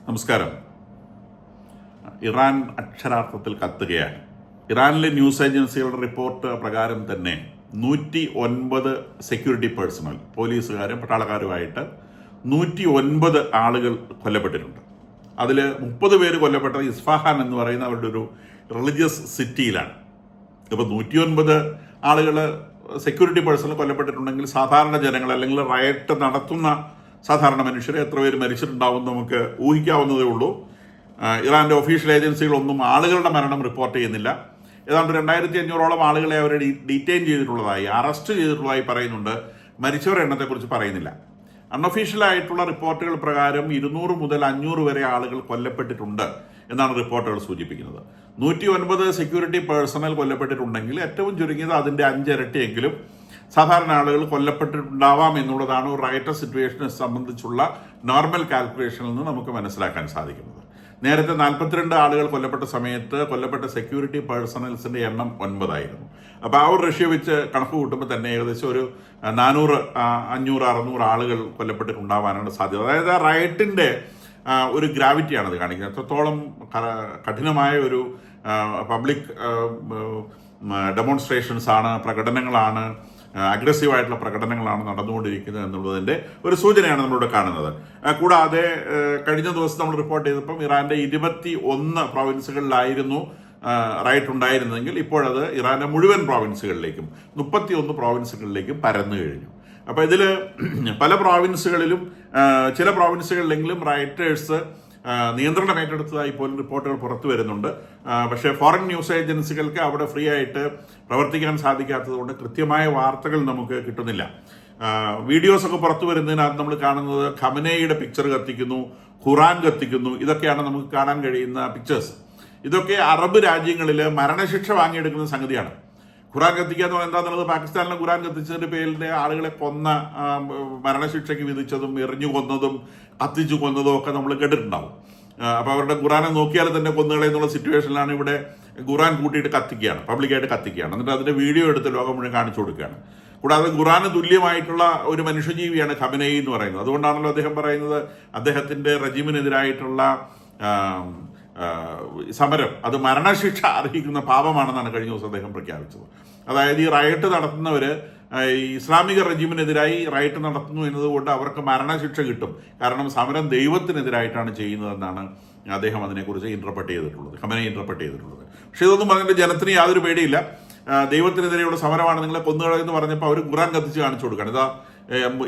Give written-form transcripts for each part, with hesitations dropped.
നമസ്കാരം. ഇറാൻ അക്ഷരാർത്ഥത്തിൽ കത്തുകയാണ്. ഇറാനിലെ ന്യൂസ് ഏജൻസികളുടെ റിപ്പോർട്ട് പ്രകാരം തന്നെ 109 സെക്യൂരിറ്റി പേഴ്സണൽ, പോലീസുകാരും പട്ടാളക്കാരുമായിട്ട് 109 ആളുകൾ കൊല്ലപ്പെട്ടിട്ടുണ്ട്. അതിൽ 30 പേര് കൊല്ലപ്പെട്ടത് ഇസ്ഫഹാൻ എന്ന് പറയുന്ന അവരുടെ ഒരു റിലീജിയസ് സിറ്റിയിലാണ്. ഇപ്പോൾ 109 ആളുകൾ സെക്യൂരിറ്റി പേഴ്സണൽ കൊല്ലപ്പെട്ടിട്ടുണ്ടെങ്കിൽ സാധാരണ ജനങ്ങൾ അല്ലെങ്കിൽ റയറ്റ് നടത്തുന്ന സാധാരണ മനുഷ്യരെ എത്ര പേര് മരിച്ചിട്ടുണ്ടാവും നമുക്ക് ഊഹിക്കാവുന്നതേ ഉള്ളൂ. ഇറാന്റെ ഒഫീഷ്യൽ ഏജൻസികളൊന്നും ആളുകളുടെ മരണം റിപ്പോർട്ട് ചെയ്യുന്നില്ല. ഏതാണ്ട് 2500ഓളം ആളുകളെ അവരെ ഡീറ്റെയിൻ ചെയ്തിട്ടുള്ളതായി, അറസ്റ്റ് ചെയ്തിട്ടുള്ളതായി പറയുന്നുണ്ട്. മരിച്ചവരുടെ എണ്ണത്തെക്കുറിച്ച് പറയുന്നില്ല. അൺഒഫീഷ്യലായിട്ടുള്ള റിപ്പോർട്ടുകൾ പ്രകാരം 200 മുതൽ 500 വരെ ആളുകൾ കൊല്ലപ്പെട്ടിട്ടുണ്ട് എന്നാണ് റിപ്പോർട്ടുകൾ സൂചിപ്പിക്കുന്നത്. 109 സെക്യൂരിറ്റി പേഴ്സണൽ കൊല്ലപ്പെട്ടിട്ടുണ്ടെങ്കിൽ ഏറ്റവും ചുരുങ്ങിയത് അതിൻ്റെ 5 ഇരട്ടിയെങ്കിലും സാധാരണ ആളുകൾ കൊല്ലപ്പെട്ടിട്ടുണ്ടാവാം എന്നുള്ളതാണ് ഒരു റൈറ്റർ സിറ്റുവേഷനെ സംബന്ധിച്ചുള്ള നോർമൽ കാൽക്കുലേഷനിൽ നിന്ന് നമുക്ക് മനസ്സിലാക്കാൻ സാധിക്കുന്നത്. നേരത്തെ 42 ആളുകൾ കൊല്ലപ്പെട്ട സമയത്ത് കൊല്ലപ്പെട്ട സെക്യൂരിറ്റി പേഴ്സണൽസിന്റെ എണ്ണം 9 ആയിരുന്നു. അപ്പോൾ ആ ഒരു റഷ്യ വെച്ച് കണക്ക് കൂട്ടുമ്പോൾ തന്നെ ഏകദേശം ഒരു 400, 500, 600 ആളുകൾ കൊല്ലപ്പെട്ടിട്ടുണ്ടാവാനാണ് സാധ്യത. അതായത് ആ റൈറ്റിന്റെ ഒരു ഗ്രാവിറ്റിയാണ് അത് കാണിക്കുന്നത്. എത്രത്തോളം കഠിനമായ ഒരു പബ്ലിക് ഡെമോൺസ്ട്രേഷൻസ് ആണ്, പ്രകടനങ്ങളാണ്, അഗ്രസീവായിട്ടുള്ള പ്രകടനങ്ങളാണ് നടന്നുകൊണ്ടിരിക്കുന്നത് എന്നുള്ളതിൻ്റെ ഒരു സൂചനയാണ് നമ്മളിവിടെ കാണുന്നത്. കൂടാതെ കഴിഞ്ഞ ദിവസം നമ്മൾ റിപ്പോർട്ട് ചെയ്തപ്പം ഇറാന്റെ 21 പ്രോവിൻസുകളിലായിരുന്നു റൈറ്റ് ഉണ്ടായിരുന്നെങ്കിൽ ഇപ്പോഴത് ഇറാന്റെ മുഴുവൻ പ്രോവിൻസുകളിലേക്കും 31 പ്രോവിൻസുകളിലേക്കും പരന്നു കഴിഞ്ഞു. അപ്പോൾ ഇതിൽ പല പ്രോവിൻസുകളിലും ചില പ്രോവിൻസുകളിലെങ്കിലും റൈറ്റേഴ്സ് നിയന്ത്രണം ഏറ്റെടുത്തതായി പോലും റിപ്പോർട്ടുകൾ പുറത്തു വരുന്നുണ്ട്. പക്ഷേ ഫോറിൻ ന്യൂസ് ഏജൻസികൾക്ക് അവിടെ ഫ്രീ ആയിട്ട് പ്രവർത്തിക്കാൻ സാധിക്കാത്തതുകൊണ്ട് കൃത്യമായ വാർത്തകൾ നമുക്ക് കിട്ടുന്നില്ല. വീഡിയോസൊക്കെ പുറത്തു വരുന്നതിനകത്ത് നമ്മൾ കാണുന്നത് ഖമനേയുടെ പിക്ചർ കത്തിക്കുന്നു, ഖുറാൻ കത്തിക്കുന്നു, ഇതൊക്കെയാണ് നമുക്ക് കാണാൻ കഴിയുന്ന പിക്ചേഴ്സ്. ഇതൊക്കെ അറബ് രാജ്യങ്ങളിൽ മരണശിക്ഷ വാങ്ങിയെടുക്കുന്ന സംഗതിയാണ്. ഖുറാൻ കത്തിക്കുക എന്ന് പറയുന്നത് എന്താണെന്നുള്ളത്, പാകിസ്ഥാനിലെ ഖുറാൻ കത്തിച്ചതിന്റെ പേരിൽ ആളുകളെ കൊന്ന, മരണശിക്ഷയ്ക്ക് വിധിച്ചതും എറിഞ്ഞു കൊന്നതും കത്തിച്ചു കൊന്നതും ഒക്കെ നമ്മൾ കേട്ടിട്ടുണ്ടാവും. അപ്പോൾ അവരുടെ ഖുറാനെ നോക്കിയാൽ തന്നെ കൊന്നുകളെ എന്നുള്ള സിറ്റുവേഷനിലാണ് ഇവിടെ ഖുറാൻ കൂട്ടിയിട്ട് കത്തിക്കുകയാണ്, പബ്ലിക്കായിട്ട് കത്തിക്കുകയാണ്. എന്നിട്ട് അതിന്റെ വീഡിയോ എടുത്ത് ലോകം മുഴുവൻ കാണിച്ചു കൊടുക്കുകയാണ്. കൂടാതെ ഖുറാന് തുല്യമായിട്ടുള്ള ഒരു മനുഷ്യജീവിയാണ് ഖമനേയി എന്ന് പറയുന്നത്. അതുകൊണ്ടാണല്ലോ അദ്ദേഹം പറയുന്നത് അദ്ദേഹത്തിന്റെ റെജിമിനെതിരായിട്ടുള്ള സമരം അത് മരണശിക്ഷ അർഹിക്കുന്ന പാപമാണെന്നാണ് കഴിഞ്ഞ ദിവസം അദ്ദേഹം പ്രഖ്യാപിച്ചത്. അതായത് ഈ റയറ്റ് നടത്തുന്നവർ ഇസ്ലാമിക റെജിമിനെതിരായി റയറ്റ് നടത്തുന്നു എന്നതുകൊണ്ട് അവർക്ക് മരണശിക്ഷ കിട്ടും, കാരണം സമരം ദൈവത്തിനെതിരായിട്ടാണ് ചെയ്യുന്നതെന്നാണ് അദ്ദേഹം അതിനെക്കുറിച്ച് ഇന്റർപ്രറ്റ് ചെയ്തിട്ടുള്ളത്, ഖമനേയി ഇന്റർപ്രറ്റ് ചെയ്തിട്ടുള്ളത്. പക്ഷെ ഇതൊന്നും പറഞ്ഞിട്ട് ജനത്തിന് യാതൊരു പേടിയില്ല. ദൈവത്തിനെതിരെയുള്ള സമരമാണ്, നിങ്ങളെ കൊന്നുകളയെന്ന് പറഞ്ഞപ്പോൾ അവർ ഖുറാൻ കത്തിച്ച് കാണിച്ചു കൊടുക്കുകയാണ്. ഇതാ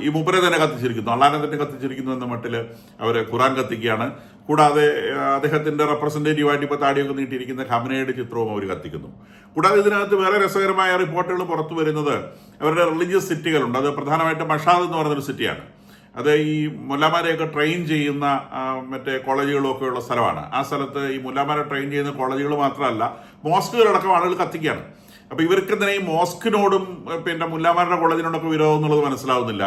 ഈ മൂപ്പരെ തന്നെ കത്തിച്ചിരിക്കുന്നു, അള്ളാനെ തന്നെ കത്തിച്ചിരിക്കുന്നു എന്ന മട്ടിൽ അവർ ഖുറാൻ കത്തിക്കുകയാണ്. കൂടാതെ അദ്ദേഹത്തിന്റെ റെപ്രസെന്റേറ്റീവായിട്ട് ഇപ്പോൾ താടിയൊക്കെ നീട്ടിയിരിക്കുന്ന ഖമനയുടെ ചിത്രവും അവർ കത്തിക്കുന്നു. കൂടാതെ ഇതിനകത്ത് വേറെ രസകരമായ റിപ്പോർട്ടുകൾ പുറത്തു വരുന്നത് അവരുടെ റിലീജിയസ് സിറ്റികളുണ്ട്. അത് പ്രധാനമായിട്ടും മഷാദ് എന്ന് പറയുന്നൊരു സിറ്റിയാണ്. അത് ഈ മുല്ലാമാരെയൊക്കെ ട്രെയിൻ ചെയ്യുന്ന മറ്റേ കോളേജുകളും ഒക്കെ ഉള്ള സ്ഥലമാണ്. ആ സ്ഥലത്ത് ഈ മുല്ലാമാരെ ട്രെയിൻ ചെയ്യുന്ന കോളേജുകൾ മാത്രമല്ല, മോസ്കുകളടക്കം ആളുകൾ കത്തിക്കുകയാണ്. അപ്പൊ ഇവർക്ക് തന്നെ ഈ മോസ്കിനോടും പിന്നെ മുല്ലാമാരുടെ കോളേജിനോടൊക്കെ വിരോധം എന്നുള്ളത് മനസ്സിലാവുന്നില്ല.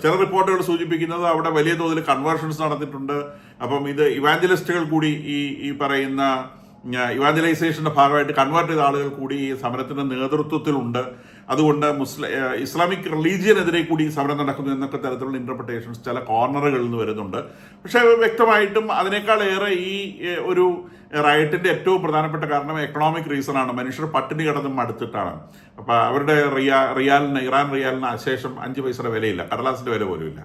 ചില റിപ്പോർട്ടുകൾ സൂചിപ്പിക്കുന്നത് അവിടെ വലിയ തോതിൽ കൺവേർഷൻസ് നടന്നിട്ടുണ്ട്. അപ്പം ഇത് ഇവാഞ്ചലിസ്റ്റുകൾ കൂടി ഈ പറയുന്ന ഇവാഞ്ചലൈസേഷന്റെ ഭാഗമായിട്ട് കൺവേർട്ട് ചെയ്ത ആളുകൾ കൂടി ഈ സമരത്തിന്റെ നേതൃത്വത്തിലുണ്ട്. അതുകൊണ്ട് ഇസ്ലാമിക് റിലീജിയനെതിരെ കൂടി സമരം നടക്കുന്നു എന്നൊക്കെ തരത്തിലുള്ള ഇന്റർപ്രിട്ടേഷൻസ് ചില കോർണറുകളിൽ നിന്ന് വരുന്നുണ്ട്. പക്ഷെ വ്യക്തമായിട്ടും അതിനേക്കാൾ ഏറെ ഈ ഒരു റയറ്റിന്റെ ഏറ്റവും പ്രധാനപ്പെട്ട കാരണം എക്കണോമിക് റീസൺ ആണ്. മനുഷ്യർ പട്ടിണി കിടന്നും മടുത്തിട്ടാണ്. അപ്പൊ അവരുടെ ഇറാൻ റിയാലിന് അശേഷം 5 പൈസയുടെ വിലയില്ല, കടലാസിന്റെ വില പോലും ഇല്ല.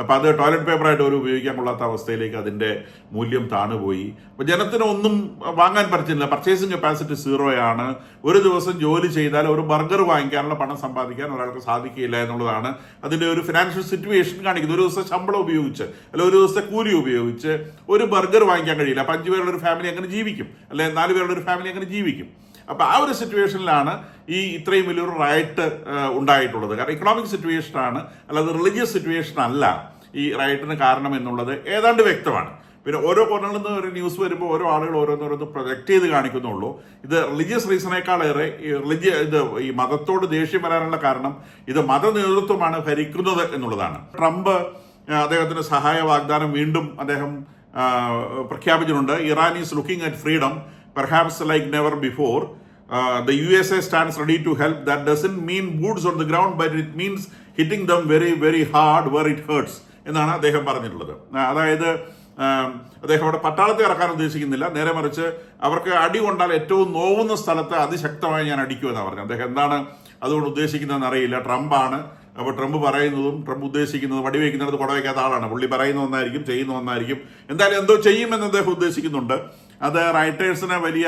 അപ്പൊ അത് ടോയ്ലറ്റ് പേപ്പറായിട്ട് ഒരു ഉപയോഗിക്കാൻ കൊള്ളാത്ത അവസ്ഥയിലേക്ക് അതിന്റെ മൂല്യം താണുപോയി. അപ്പൊ ജനത്തിന് ഒന്നും വാങ്ങാൻ പറ്റുന്നില്ല. പർച്ചേസിംഗ് കപ്പാസിറ്റി 0 ഒരു ദിവസം ജോലി ചെയ്താൽ ഒരു ബർഗർ വാങ്ങിക്കാനുള്ള പണം സമ്പാദിക്കാൻ ഒരാൾക്ക് സാധിക്കില്ല എന്നുള്ളതാണ് അതിന്റെ ഒരു ഫിനാൻഷ്യൽ സിറ്റുവേഷൻ കാണിക്കുന്നത്. ഒരു ദിവസം ശമ്പളം ഉപയോഗിച്ച് അല്ലെ ഒരു ദിവസത്തെ കൂലി ഉപയോഗിച്ച് ഒരു ബർഗർ വാങ്ങിക്കാൻ കഴിയില്ല. അപ്പൊ 5 പേരുടെ ഒരു ഫാമിലി അങ്ങനെ ജീവിക്കും, അല്ലെ 4 പേരുടെ ഒരു ഫാമിലി അങ്ങനെ ജീവിക്കും. അപ്പൊ ആ ഒരു സിറ്റുവേഷനിലാണ് ഈ ഇത്രയും വലിയൊരു റയറ്റ് ഉണ്ടായിട്ടുള്ളത്. കാരണം ഇക്കണോമിക് സിറ്റുവേഷൻ ആണ്, അല്ലാതെ റിലീജിയസ് സിറ്റുവേഷൻ അല്ല ഈ റയറ്റിന് കാരണം എന്നുള്ളത് ഏതാണ്ട് വ്യക്തമാണ്. പിന്നെ ഓരോ കോർണറിൽ നിന്ന് ഒരു ന്യൂസ് വരുമ്പോൾ ഓരോ ആളുകൾ ഓരോന്നോരോന്ന് പ്രൊജക്ട് ചെയ്ത് കാണിക്കുന്നുള്ളൂ. ഇത് റിലീജിയസ് റീസണേക്കാളേറെ ഈ മതത്തോട് ദേഷ്യം വരാനുള്ള കാരണം ഇത് മത നേതൃത്വമാണ് ഭരിക്കുന്നത് എന്നുള്ളതാണ്. ട്രംപ് അദ്ദേഹത്തിന്റെ സഹായ വാഗ്ദാനം വീണ്ടും അദ്ദേഹം പ്രഖ്യാപിച്ചിട്ടുണ്ട്. Iran is looking at freedom perhaps like never before. The USA stands ready to help. That doesn't mean boots on the ground, but it means hitting them very, very hard where it hurts. എന്നാണ് അദ്ദേഹം പറഞ്ഞിട്ടുള്ളത്. അതായത് അദ്ദേഹം അവിടെ പട്ടാളത്തെ ഇറക്കാൻ ഉദ്ദേശിക്കുന്നില്ല, നേരെ മറിച്ച് അവർക്ക് അടി കൊണ്ടാൽ ഏറ്റവും നോവുന്ന സ്ഥലത്ത് അതിശക്തമായി ഞാൻ അടിക്കുമെന്നാണ് പറഞ്ഞത്. അദ്ദേഹം എന്താണ് അതുകൊണ്ട് ഉദ്ദേശിക്കുന്നതെന്ന് അറിയില്ല. ട്രംപാണ്. അപ്പോൾ ട്രംപ് പറയുന്നതും ട്രംപ് ഉദ്ദേശിക്കുന്നതും വടിവെക്കുന്നിടത്ത് കുടവയ്ക്കാത്ത ആളാണ്. പുള്ളി പറയുന്ന ഒന്നായിരിക്കും, ചെയ്യുന്ന ഒന്നായിരിക്കും. എന്തായാലും എന്തോ ചെയ്യുമെന്ന് അദ്ദേഹം ഉദ്ദേശിക്കുന്നുണ്ട്. അത് റൈറ്റേഴ്സിന് വലിയ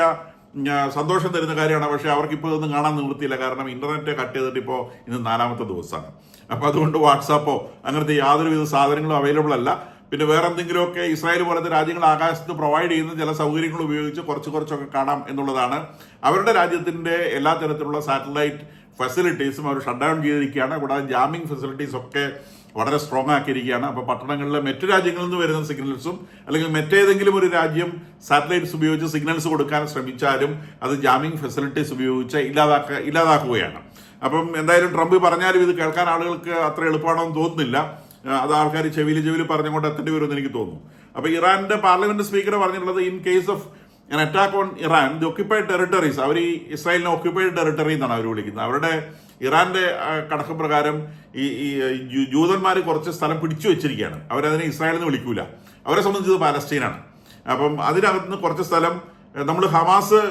സന്തോഷം തരുന്ന കാര്യമാണ്. പക്ഷേ അവർക്കിപ്പോൾ ഇതൊന്നും കാണാൻ നിവൃത്തിയില്ല. കാരണം ഇന്റർനെറ്റ് കട്ട് ചെയ്തിട്ട് ഇപ്പോൾ ഇന്ന് 4ാമത്തെ ദിവസമാണ്. അപ്പോൾ അതുകൊണ്ട് വാട്സാപ്പോ അങ്ങനത്തെ യാതൊരുവിധ സാധനങ്ങളും അവൈലബിൾ അല്ല. പിന്നെ വേറെ എന്തെങ്കിലുമൊക്കെ ഇസ്രായേൽ പോലത്തെ രാജ്യങ്ങൾ ആകാശത്ത് പ്രൊവൈഡ് ചെയ്യുന്ന ചില സൗകര്യങ്ങൾ ഉപയോഗിച്ച് കുറച്ചൊക്കെ കാണാം എന്നുള്ളതാണ്. അവരുടെ രാജ്യത്തിന്റെ എല്ലാ തരത്തിലുള്ള സാറ്റലൈറ്റ് ഫെസിലിറ്റീസും അവർ ഷട്ട് ഡൗൺ ചെയ്തിരിക്കുകയാണ്. കൂടാതെ ജാമിംഗ് ഫെസിലിറ്റീസ് ഒക്കെ വളരെ സ്ട്രോങ് ആക്കിയിരിക്കുകയാണ്. അപ്പോൾ പട്ടണങ്ങളിലെ മറ്റു രാജ്യങ്ങളിൽ നിന്ന് വരുന്ന സിഗ്നൽസും അല്ലെങ്കിൽ മറ്റേതെങ്കിലും ഒരു രാജ്യം സാറ്റലൈറ്റ്സ് ഉപയോഗിച്ച് സിഗ്നൽസ് കൊടുക്കാൻ ശ്രമിച്ചാലും അത് ജാമിംഗ് ഫെസിലിറ്റീസ് ഉപയോഗിച്ച് ഇല്ലാതാക്കുകയാണ്. അപ്പം എന്തായാലും ട്രംപ് പറഞ്ഞാലും ഇത് കേൾക്കാൻ ആളുകൾക്ക് അത്ര എളുപ്പമാണെന്ന് തോന്നുന്നില്ല. അത് ആൾക്കാർ ചെവിയിൽ പറഞ്ഞുകൊണ്ട് എത്തേണ്ടി വരുമെന്ന് എനിക്ക് തോന്നുന്നു. അപ്പോൾ ഇറാന്റെ പാർലമെന്റ് സ്പീക്കർ പറഞ്ഞിട്ടുള്ളത്, in case of an attack on Iran, the occupied territories, അവർ ഈ ഇസ്രായേലിനെ ഒക്യുപ്പൈഡ് ടെറിട്ടറി എന്നാണ് അവർ വിളിക്കുന്നത്. അവരുടെ ഇറാന്റെ കണക്കുപ്രകാരം ഈ ജൂതന്മാർ കുറച്ച് സ്ഥലം പിടിച്ചു വെച്ചിരിക്കുകയാണ്. അവരതിനെ ഇസ്രായേൽ എന്ന് വിളിക്കൂല. അവരെ സംബന്ധിച്ചത് പാലസ്തീനാണ്. അപ്പം അതിനകത്ത് കുറച്ച് സ്ഥലം നമ്മൾ ഹമാസ്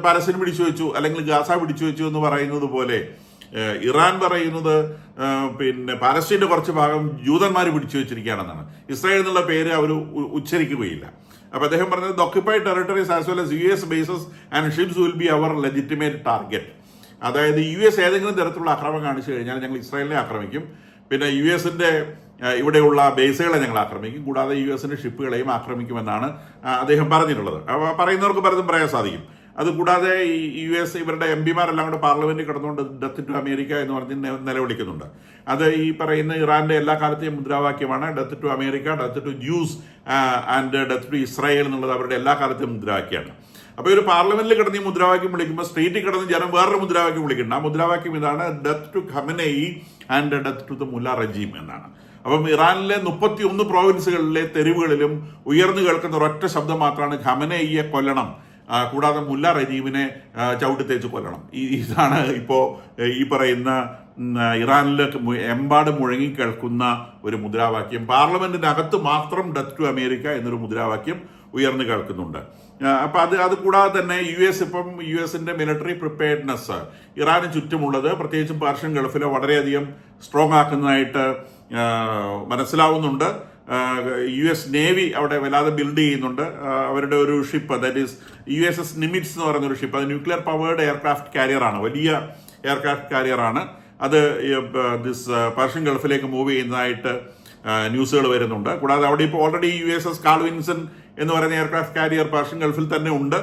പാലസ്തീൻ പിടിച്ചു വെച്ചു അല്ലെങ്കിൽ ഗാസ പിടിച്ചു വെച്ചു എന്ന് പറയുന്നത് പോലെ ഇറാൻ പറയുന്നത് പിന്നെ പാലസ്തീന്റെ കുറച്ച് ഭാഗം ജൂതന്മാർ പിടിച്ചു വെച്ചിരിക്കുകയാണെന്നാണ്. ഇസ്രായേൽ എന്നുള്ള പേര് അവർ ഉച്ചരിക്കുകയില്ല. അപ്പൊ അദ്ദേഹം പറഞ്ഞത്, the occupied territories as well as US bases and ships will be our legitimate target. അതായത് US ഏതെങ്കിലും തരത്തിലുള്ള ആക്രമണം കാണിച്ചു കഴിഞ്ഞാൽ ഞങ്ങൾ ഇസ്രായേലിനെ ആക്രമിക്കും. പിന്നെ US-ന്റെ ഇവിടെയുള്ള ബേസുകളെ ഞങ്ങൾ ആക്രമിക്കും. കൂടാതെ US-ന്റെ ഷിപ്പുകളെയും ആക്രമിക്കുമെന്നാണ് അദ്ദേഹം പറഞ്ഞിട്ടുള്ളത്. അപ്പോൾ പറയുന്നവർക്ക് പലതും പറയാൻ സാധിക്കും. അതുകൂടാതെ ഈ US ഇവരുടെ MPമാരെല്ലാം കൂടെ പാർലമെന്റിൽ കിടന്നുകൊണ്ട് ഡെത്ത് ടു അമേരിക്ക എന്ന് പറഞ്ഞ് നിലവിളിക്കുന്നുണ്ട്. അത് ഈ പറയുന്ന ഇറാന്റെ എല്ലാ കാലത്തെയും മുദ്രാവാക്യമാണ്. Death to America, death to Jews and death to Israel എന്നുള്ളത് അവരുടെ എല്ലാ കാലത്തെയും മുദ്രാവാക്യമാണ്. അപ്പോൾ ഒരു പാർലമെന്റിൽ കിടന്ന് ഈ മുദ്രാവാക്യം വിളിക്കുമ്പോൾ സ്ട്രീറ്റിൽ കിടന്ന് ജനം വേറൊരു മുദ്രാവാക്യം വിളിക്കുന്നുണ്ട്. ആ മുദ്രാവാക്യം ഇതാണ്, death to Khamenei and death to the mullah regime എന്നാണ്. അപ്പം ഇറാനിലെ 31 പ്രോവിൻസുകളിലെ തെരുവുകളിലും ഉയർന്നു കേൾക്കുന്ന ഒരൊറ്റ ശബ്ദം മാത്രമാണ്, ഖമനേയിയെ കൊല്ലണം, കൂടാതെ മുല്ല റജീമിനെ ചവിട്ടിത്തേച്ച് കൊല്ലണം. ഇതാണ് ഇപ്പോൾ ഈ പറയുന്ന ഇറാനിൽ എമ്പാട് മുഴങ്ങി കേൾക്കുന്ന ഒരു മുദ്രാവാക്യം. പാർലമെന്റിനകത്ത് മാത്രം ഡെത്ത് ടു അമേരിക്ക എന്നൊരു മുദ്രാവാക്യം ഉയർന്നു കേൾക്കുന്നുണ്ട്. അപ്പൊ അത് കൂടാതെ തന്നെ US-ന്റെ മിലിറ്ററി പ്രിപ്പയർഡ്നെസ് ഇറാന് ചുറ്റുമുള്ളത്, പ്രത്യേകിച്ചും പേർഷ്യൻ ഗൾഫിലെ വളരെയധികം സ്ട്രോങ് ആക്കുന്നതായിട്ട് മനസ്സിലാവുന്നുണ്ട്. US നേവി അവിടെ വല്ലാതെ ബിൽഡ് ചെയ്യുന്നുണ്ട്. അവരുടെ ഒരു ഷിപ്പ്, ദാറ്റ് ഈസ് USS നിമിറ്റ്സ് എന്ന് പറയുന്ന ഒരു ഷിപ്പ്, അത് ന്യൂക്ലിയർ പവേർഡ് എയർക്രാഫ്റ്റ് കാരിയറാണ്, വലിയ എയർക്രാഫ്റ്റ് കാരിയറാണ്. അത് പേർഷ്യൻ ഗൾഫിലേക്ക് മൂവ് ചെയ്യുന്നതായിട്ട് ന്യൂസുകൾ വരുന്നുണ്ട്. കൂടാതെ അവിടെ ഇപ്പോൾ ഓൾറെഡി USS കാൾ വിൻസൺ എന്ന് പറയുന്ന എയർക്രാഫ്റ്റ് കാരിയർ പേർഷ്യൻ ഗൾഫിൽ തന്നെ ഉണ്ട്.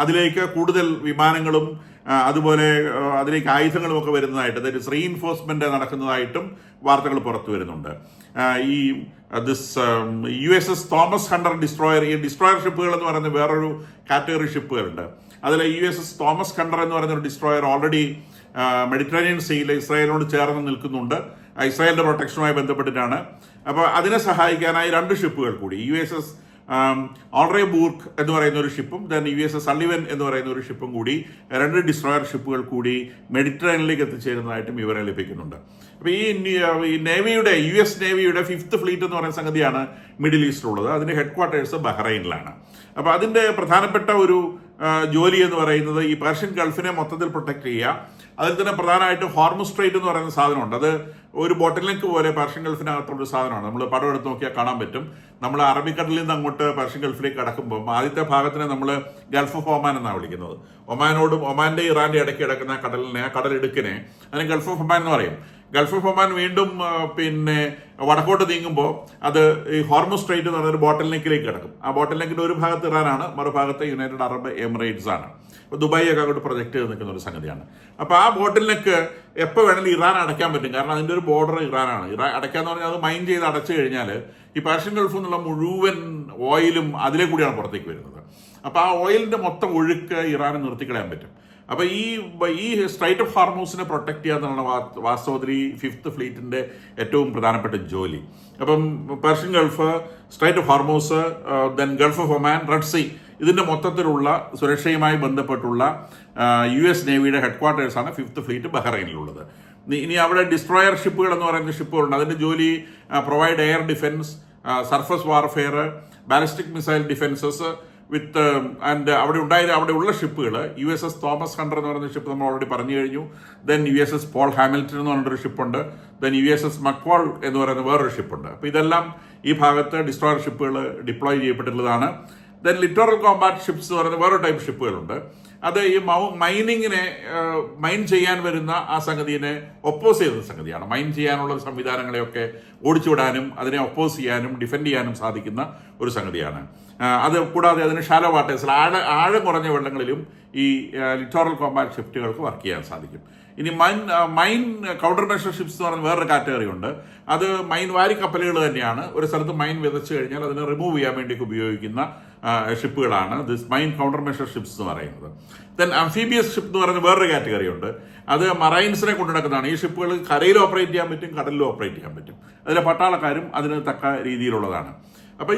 അതിലേക്ക് കൂടുതൽ വിമാനങ്ങളും അതുപോലെ അതിലേക്ക് ആയുധങ്ങളും ഒക്കെ വരുന്നതായിട്ട്, അതായത് റീഇൻഫോഴ്സ്മെന്റ് നടക്കുന്നതായിട്ടും വാർത്തകൾ പുറത്തു വരുന്നുണ്ട്. ഈ USS തോമസ് ഹണ്ടർ ഡിസ്ട്രോയർ, ഈ ഡിസ്ട്രോയർ ഷിപ്പുകൾ എന്ന് പറയുന്ന വേറൊരു കാറ്റഗറി ഷിപ്പുകളുണ്ട്. അതിൽ USS തോമസ് ഹണ്ടർ എന്ന് പറയുന്ന ഒരു ഡിസ്ട്രോയർ ഓൾറെഡി മെഡിറ്ററേനിയൻ സീയിൽ ഇസ്രായേലിനോട് ചേർന്ന് നിൽക്കുന്നുണ്ട്. ഇസ്രായേലിന്റെ പ്രൊട്ടക്ഷനുമായി ബന്ധപ്പെട്ടിട്ടാണ്. അപ്പോൾ അതിനെ സഹായിക്കാനായി 2 ഷിപ്പുകൾ കൂടി, USS ഓൾറേ ബൂർക്ക് എന്ന് പറയുന്ന ഒരു ഷിപ്പും USS സള്ളിവൻ എന്ന് പറയുന്ന ഒരു ഷിപ്പും കൂടി, 2 ഡിസ്ട്രോയർ ഷിപ്പുകൾ കൂടി മെഡിറ്ററേനിയനിലേക്ക് എത്തിച്ചേരുന്നതായിട്ടും വിവരം ലഭിക്കുന്നുണ്ട്. അപ്പൊ ഈ നേവിയുടെ US നേവിയുടെ 5th ഫ്ലീറ്റ് എന്ന് പറയുന്ന സംഗതിയാണ് മിഡിൽ ഈസ്റ്റിലുള്ളത്. അതിന്റെ ഹെഡ് ക്വാർട്ടേഴ്സ് ബഹ്റൈനിലാണ്. അപ്പൊ അതിന്റെ പ്രധാനപ്പെട്ട ഒരു ജോലി എന്ന് പറയുന്നത് ഈ പേർഷ്യൻ ഗൾഫിനെ മൊത്തത്തിൽ പ്രൊട്ടക്ട് ചെയ്യുക. അതിൽ തന്നെ പ്രധാനമായിട്ടും ഹോർമുസ് സ്ട്രെയിറ്റ് എന്ന് പറയുന്ന സാധനമുണ്ട്. അത് ഒരു ബോട്ടിൽ നെക്ക് പോലെ പേർഷ്യൻ ഗൾഫിനകത്തുള്ള സാധനമാണ്. നമ്മൾ പടം എടുത്ത് നോക്കിയാൽ കാണാൻ പറ്റും. നമ്മൾ അറബിക്കടലിൽ നിന്ന് അങ്ങോട്ട് പേർഷ്യൻ ഗൾഫിലേക്ക് കടക്കുമ്പോൾ ആദ്യത്തെ ഭാഗത്തിനെ നമ്മൾ ഗൾഫ് ഓഫ് ഒമാൻ എന്നാണ് വിളിക്കുന്നത്. ഒമാനോടും ഒമാന്റെ ഇറാന്റെ ഇടയ്ക്ക് കിടക്കുന്ന കടലിനെ, കടലിടുക്കിനെ അതിന് ഗൾഫ് ഓഫ് ഒമാൻ എന്ന് പറയും. ഗൾഫ് ഓഫ് ഒമാൻ വീണ്ടും പിന്നെ വടക്കോട്ട് നീങ്ങുമ്പോൾ അത് ഈ ഹോർമുസ് സ്ട്രെയിറ്റ് എന്ന് പറയുന്ന ബോട്ടിൽ നെക്കിലേക്ക് കിടക്കും. ആ ബോട്ടിൽ നെക്കിന്റെ ഒരു ഭാഗത്ത് ഇറാനാണ്, മറുഭാഗത്ത് യുണൈറ്റഡ് അറബ് എമിറേറ്റ്സ് ആണ്. അപ്പോൾ ദുബായ് ഒക്കെ അങ്ങോട്ട് പ്രൊജക്ട് ചെയ്ത് നിൽക്കുന്ന ഒരു സംഗതിയാണ്. അപ്പോൾ ആ ബോട്ടിൽ നെക്ക് എപ്പോൾ വേണമെങ്കിലും ഇറാൻ അടയ്ക്കാൻ പറ്റും. കാരണം അതിന്റെ ഒരു ബോർഡർ ഇറാനാണ്. ഇറാൻ അടയ്ക്കാന്ന് പറഞ്ഞാൽ അത് മൈൻ ചെയ്ത് അടച്ചു കഴിഞ്ഞാൽ ഈ പേർഷ്യൻ ഗൾഫിൽ നിന്നുള്ള മുഴുവൻ ഓയിലും അതിലെ കൂടിയാണ് പുറത്തേക്ക് വരുന്നത്. അപ്പോൾ ആ ഓയിലിന്റെ മൊത്തം ഒഴുക്ക് ഇറാന് നിർത്തിക്കളയാൻ പറ്റും. അപ്പൊ ഈ സ്ട്രൈറ്റ് ഓഫ് ഹോർമൂസിനെ പ്രൊട്ടക്ട് ചെയ്യുക എന്നുള്ളതാണ് വാസ്തവത്തിൽ ഈ 5th ഫ്ലീറ്റിന്റെ ഏറ്റവും പ്രധാനപ്പെട്ട ജോലി. അപ്പം Persian Gulf, strait of Hormuz, then Gulf of Oman, Red Sea, ഇതിന്റെ മൊത്തത്തിലുള്ള സുരക്ഷയുമായി ബന്ധപ്പെട്ടുള്ള US നേവിയുടെ ഹെഡ് ക്വാർട്ടേഴ്സാണ് 5th ഫ്ലീറ്റ് ബഹ്റൈനിലുള്ളത്. ഇനി അവിടെ ഡിസ്ട്രോയർ ഷിപ്പുകൾ എന്ന് പറയുന്ന ഷിപ്പുകളുണ്ട്. അതിന്റെ ജോലി provide air defence, surface warfare, ballistic missile defences with and അവിടെ ഉള്ള ഷിപ്പുകൾ USS തോമസ് ഹണ്ടർ എന്ന് പറയുന്ന ഷിപ്പ് നമ്മൾ ഓൾറെഡി പറഞ്ഞു കഴിഞ്ഞു. ദെൻ USS പോൾ ഹാമിൽട്ടൺ എന്ന് പറഞ്ഞൊരു ഷിപ്പുണ്ട്. ദെൻ USS മക്വാൾ എന്ന് പറയുന്ന വേറൊരു ഷിപ്പുണ്ട്. അപ്പോൾ ഇതെല്ലാം ഈ ഭാഗത്ത് ഡിസ്ട്രോയർ ഷിപ്പുകൾ ഡിപ്ലോയ് ചെയ്യപ്പെട്ടിട്ടുള്ളതാണ്. ദെൻ ലിറ്ററൽ കോമ്പാറ്റ് ഷിപ്സ് എന്ന് പറയുന്ന വേറെ ടൈപ്പ് ഷിപ്പുകളുണ്ട്. അത് ഈ മൈനിങ്ങിനെ മൈൻ ചെയ്യാൻ വരുന്ന ആ സംഗതിയെ ഒപ്പോസ് ചെയ്യുന്ന സംഗതിയാണ്. മൈൻ ചെയ്യാനുള്ള സംവിധാനങ്ങളെയൊക്കെ ഓടിച്ചുവിടാനും അതിനെ ഒപ്പോസ് ചെയ്യാനും ഡിഫെൻഡ് ചെയ്യാനും സാധിക്കുന്ന ഒരു സംഗതിയാണ്. അത് കൂടാതെ അതിന് ഷാലോ വാട്ടേഴ്സിൽ ആഴം കുറഞ്ഞ വെള്ളങ്ങളിലും ഈ ലിറ്ററൽ കോമ്പാറ്റ് ഷിപ്റ്റുകൾക്ക് വർക്ക് ചെയ്യാൻ സാധിക്കും. ഇനി മൈൻ കൗണ്ടർ മെഷർ ഷിപ്സ് എന്ന് പറയുന്ന വേറൊരു കാറ്റഗറി ഉണ്ട്. അത് മൈൻ വാരി കപ്പലുകൾ തന്നെയാണ്. ഒരു സ്ഥലത്ത് മൈൻ വിതച്ചു കഴിഞ്ഞാൽ അതിനെ റിമൂവ് ചെയ്യാൻ വേണ്ടി ഉപയോഗിക്കുന്ന ഷിപ്പുകളാണ് this mine countermeasure ships എന്ന് പറയുന്നത്. ദെൻ അംഫീബിയസ് ഷിപ്പ് എന്ന് പറയുന്ന വേറൊരു കാറ്റഗറി ഉണ്ട്. അത് മറൈൻസിനെ കൊണ്ടു നടക്കുന്നതാണ്. ഈ ഷിപ്പുകൾ കരയിൽ ഓപ്പറേറ്റ് ചെയ്യാൻ പറ്റും, കടലിലും ഓപ്പറേറ്റ് ചെയ്യാൻ പറ്റും. അതിലെ പട്ടാളക്കാരും അതിന് തക്ക രീതിയിലുള്ളതാണ്. അപ്പൊ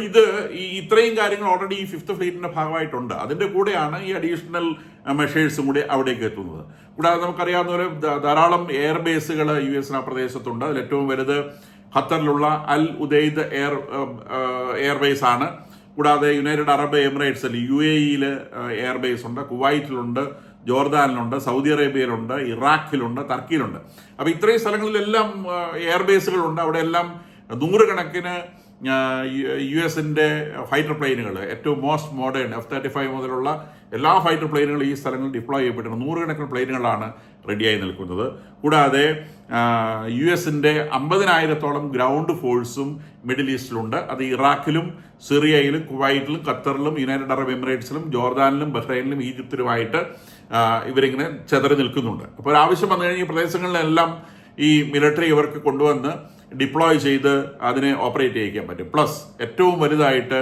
ഇത്രയും കാര്യങ്ങൾ ഓൾറെഡി ഈ 5th ഫ്ലീറ്റിന്റെ ഭാഗമായിട്ടുണ്ട്. അതിന്റെ കൂടെയാണ് ഈ അഡീഷണൽ മെഷേഴ്സും കൂടി അവിടേക്ക് എത്തുന്നത്. കൂടാതെ നമുക്കറിയാവുന്ന പോലെ ധാരാളം എയർബേസുകൾ US പ്രദേശത്തുണ്ട്. അതിൽ ഏറ്റവും വലുത് ഖത്തറിലുള്ള അൽ ഉദൈദ് എയർബേസ് ആണ്. കൂടാതെ യുണൈറ്റഡ് അറബ് എമിറേറ്റ്സിൽ UAE എയർബേസ് ഉണ്ട്, കുവൈറ്റിലുണ്ട്, ജോർദാനിലുണ്ട്, സൗദി അറേബ്യയിലുണ്ട്, ഇറാഖിലുണ്ട്, ടർക്കിയിലുണ്ട്. അപ്പോൾ ഇത്രയും സ്ഥലങ്ങളിലെല്ലാം എയർബേസുകളുണ്ട്. അവിടെ എല്ലാം നൂറുകണക്കിന് US-ന്റെ ഫൈറ്റർ പ്ലെയിനുകൾ, ഏറ്റവും മോസ്റ്റ് മോഡേൺ F-35 മുതലുള്ള എല്ലാ ഫൈറ്റർ പ്ലെയിനുകളും ഈ സ്ഥലങ്ങളിൽ ഡിപ്ലോയ് ചെയ്യപ്പെട്ടിട്ടുണ്ട്. നൂറുകണക്കിന് പ്ലെയിനുകളാണ് റെഡിയായി നിൽക്കുന്നത്. കൂടാതെ US-ന്റെ 50,000-ഓളം ഗ്രൗണ്ട് ഫോഴ്സും മിഡിൽ ഈസ്റ്റിലുണ്ട്. അത് ഇറാഖിലും സിറിയയിലും കുവൈറ്റിലും ഖത്തറിലും യുണൈറ്റഡ് അറബ് എമിറേറ്റ്സിലും ജോർദാനിലും ബഹ്റൈനിലും ഈജിപ്തിലുമായിട്ട് ഇവരിങ്ങനെ ചെതറി നിൽക്കുന്നുണ്ട്. അപ്പോൾ ഒരു ആവശ്യം വന്നു കഴിഞ്ഞാൽ ഈ പ്രദേശങ്ങളിലെല്ലാം ഈ മിലിറ്ററി ഇവർക്ക് കൊണ്ടുവന്ന് ഡിപ്ലോയ് ചെയ്ത് അതിനെ ഓപ്പറേറ്റ് ചെയ്യിക്കാൻ പറ്റും. പ്ലസ് ഏറ്റവും വലുതായിട്ട്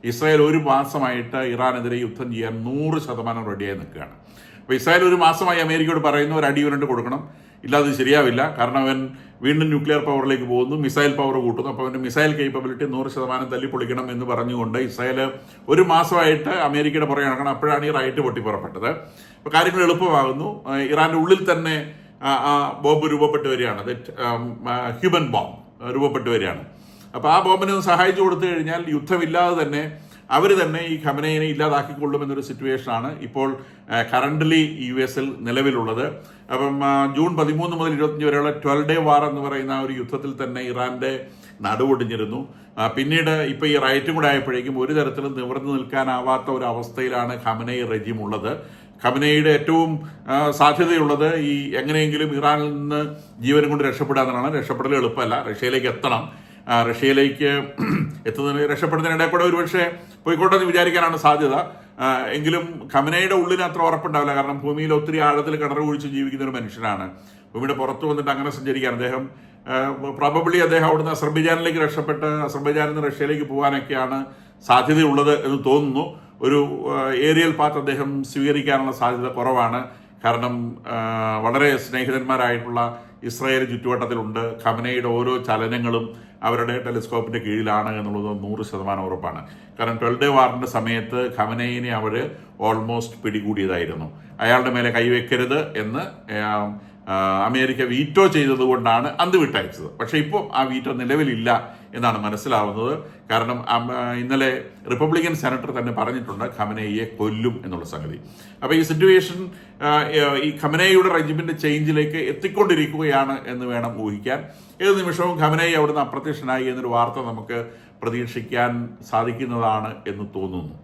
ഇസ്രായേൽ ഒരു മാസമായിട്ട് ഇറാനെതിരെ യുദ്ധം ചെയ്യാൻ 100% റെഡിയായി നിൽക്കുകയാണ്. അപ്പോൾ ഇസ്രായേൽ ഒരു മാസമായി അമേരിക്കയോട് പറയുന്ന ഒരു അടി ഇവനുണ്ട് കൊടുക്കണം, ഇല്ലാതെ ശരിയാവില്ല. കാരണം അവൻ വീണ്ടും ന്യൂക്ലിയർ പവറിലേക്ക് പോകുന്നു, മിസൈൽ പവർ കൂട്ടുന്നു. അപ്പോൾ അവൻ്റെ മിസൈൽ കേപ്പബിലിറ്റി 100% തല്ലിപ്പൊളിക്കണം എന്ന് പറഞ്ഞുകൊണ്ട് ഇസ്രായേൽ ഒരു മാസമായിട്ട് അമേരിക്കയുടെ പുറകെ നടക്കണം. അപ്പോഴാണ് ഈ റൈറ്റ് പൊട്ടിപ്പുറപ്പെട്ടത്. അപ്പോൾ കാര്യങ്ങൾ എളുപ്പമാകുന്നു. ഇറാന്റെ ഉള്ളിൽ തന്നെ ബോംബ് രൂപപ്പെട്ട് വരികയാണ്. ഹ്യൂമൻ ബോംബ് രൂപപ്പെട്ട് വരികയാണ്. അപ്പോൾ ആ ബോംബിനെ സഹായിച്ചു കൊടുത്തു കഴിഞ്ഞാൽ യുദ്ധമില്ലാതെ തന്നെ അവർ തന്നെ ഈ ഖമനയിനെ ഇല്ലാതാക്കിക്കൊള്ളുമെന്നൊരു സിറ്റുവേഷനാണ് ഇപ്പോൾ കറന്റ്ലി US-ൽ നിലവിലുള്ളത്. അപ്പം ജൂൺ 13 മുതൽ 25 വരെയുള്ള 12 ഡേ വാർ എന്ന് പറയുന്ന ഒരു യുദ്ധത്തിൽ തന്നെ ഇറാന്റെ നടുവൊടിഞ്ഞിരുന്നു. പിന്നീട് ഇപ്പോൾ ഈ റൈറ്റും കൂടെ ആയപ്പോഴേക്കും ഒരു തരത്തിലും നിവർന്നു നിൽക്കാനാവാത്ത ഒരു അവസ്ഥയിലാണ് ഖമനയി റെജിം ഉള്ളത്. ഖമനയുടെ ഏറ്റവും സാധ്യതയുള്ളത് ഈ എങ്ങനെയെങ്കിലും ഇറാനിൽ നിന്ന് ജീവനും കൊണ്ട് രക്ഷപ്പെടാമെന്നാണ്. രക്ഷപ്പെടൽ എളുപ്പമല്ല. റഷ്യയിലേക്ക് എത്തണം. റഷ്യയിലേക്ക് എത്തുന്നതിന് രക്ഷപ്പെടുന്നതിനിടയിൽ കൂടെ ഒരുപക്ഷെ പോയിക്കോട്ടെ എന്ന് വിചാരിക്കാനാണ് സാധ്യത. എങ്കിലും ഖമനയുടെ ഉള്ളിന് അത്ര ഉറപ്പുണ്ടാവില്ല. കാരണം ഭൂമിയിൽ ഒത്തിരി ആഴത്തിൽ കിണർ കുഴിച്ച് ജീവിക്കുന്ന ഒരു മനുഷ്യനാണ്. ഭൂമിയുടെ പുറത്ത് വന്നിട്ട് അങ്ങനെ സഞ്ചരിക്കാൻ അദ്ദേഹം പ്രോബബ്ലി അദ്ദേഹം അവിടുന്ന് അസർബൈജാനിലേക്ക് രക്ഷപ്പെട്ട് അസർബൈജാനിൽ നിന്ന് റഷ്യയിലേക്ക് പോകാനൊക്കെയാണ് സാധ്യതയുള്ളത് എന്ന് തോന്നുന്നു. ഒരു ഏരിയൽ പാത്ത് അദ്ദേഹം സ്വീകരിക്കാനുള്ള സാധ്യത കുറവാണ്. കാരണം വളരെ സ്നേഹിതന്മാരായിട്ടുള്ള ഇസ്രായേൽ ചുറ്റുവട്ടത്തിലുണ്ട്. ഖമനയുടെ ഓരോ ചലനങ്ങളും അവരുടെ ടെലിസ്കോപ്പിന്റെ കീഴിലാണ് എന്നുള്ളത് 100% ഉറപ്പാണ്. കാരണം 12 ഡേ വാറിന്റെ സമയത്ത് ഖമനയിനെ അവർ ഓൾമോസ്റ്റ് പിടികൂടിയതായിരുന്നു. അയാളുടെ മേലെ കൈവെക്കരുത് എന്ന് അമേരിക്ക വീറ്റോ ചെയ്തതുകൊണ്ടാണ് അന്ന് വിട്ടയച്ചത്. പക്ഷെ ഇപ്പോൾ ആ വീറ്റോ നിലവിലില്ല എന്നാണ് മനസ്സിലാവുന്നത്. കാരണം ഇന്നലെ റിപ്പബ്ലിക്കൻ സെനറ്റർ തന്നെ പറഞ്ഞിട്ടുണ്ട് ഖമനയെ കൊല്ലും എന്നുള്ള സംഗതി. അപ്പോൾ ഈ സിറ്റുവേഷൻ ഈ ഖമനയുടെ റെജിമിന്റെ ചേഞ്ചിലേക്ക് എത്തിക്കൊണ്ടിരിക്കുകയാണ് എന്ന് വേണം ഊഹിക്കാൻ. ഏത് നിമിഷവും ഖമനയി അവിടുന്ന് അപ്രത്യക്ഷനായി എന്നൊരു വാർത്ത നമുക്ക് പ്രതീക്ഷിക്കാൻ സാധിക്കുന്നതാണ് എന്ന് തോന്നുന്നു.